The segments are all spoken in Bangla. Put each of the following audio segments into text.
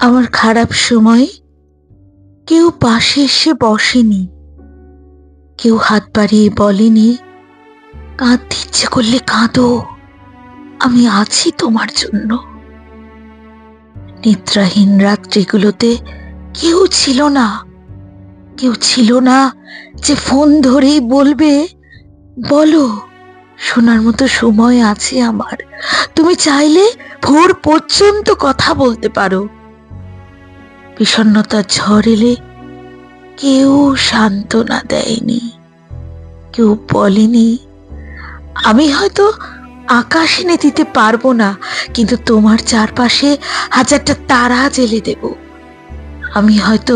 আমার খারাপ সময় কেউ পাশে এসে বসেনি, কেউ হাত বাড়িয়ে বলেনি কাঁদতে ইচ্ছে করলে কাঁদো, আমি আছি তোমার জন্য। নিদ্রাহীন রাত্রিগুলোতে কেউ ছিল না, কেউ ছিল না যে ফোন ধরেই বলবে বলো, শোনার মতো সময় আছে আমার, তুমি চাইলে ভোর পর্যন্ত কথা বলতে পারো। বিষণ্ণতার ঝড় এলে কেউ সান্ত্বনা দেয়নি, কেউ বলেনি আমি হয়তো আকাশ এনে দিতে পারবো না, কিন্তু তোমার চারপাশে হাজারটা তারা জ্বেলে দেব। আমি হয়তো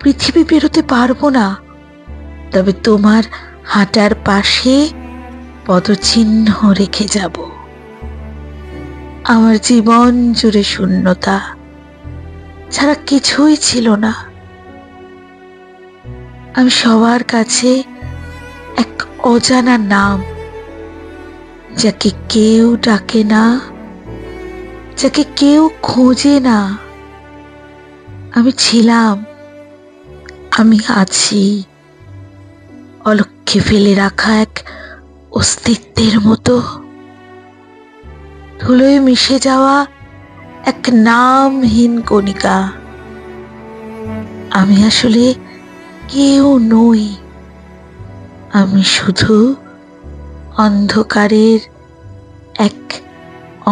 পৃথিবী পেরোতে পারবো না, তবে তোমার হাঁটার পাশে পদচিহ্ন রেখে যাব। আমার জীবন জুড়ে শূন্যতা ছাড়া কিছুই ছিল না। আমি সবার কাছে এক অজানা নাম, যাকে কেউ ডাকে না, যাকে কেউ খোঁজে না। আমি ছিলাম, আমি আছি, অলক্ষ্যে ফেলে রাখা এক অস্তিত্বের মতো, ধুলোয় মিশে যাওয়া এক নামহীন কণিকা। আমি আসলে কেউ নই, আমি শুধু অন্ধকারের এক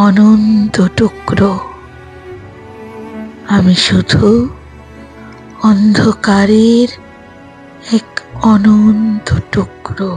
অনন্ত টুকরো। আমি শুধু অন্ধকারের এক অনন্ত টুকরো।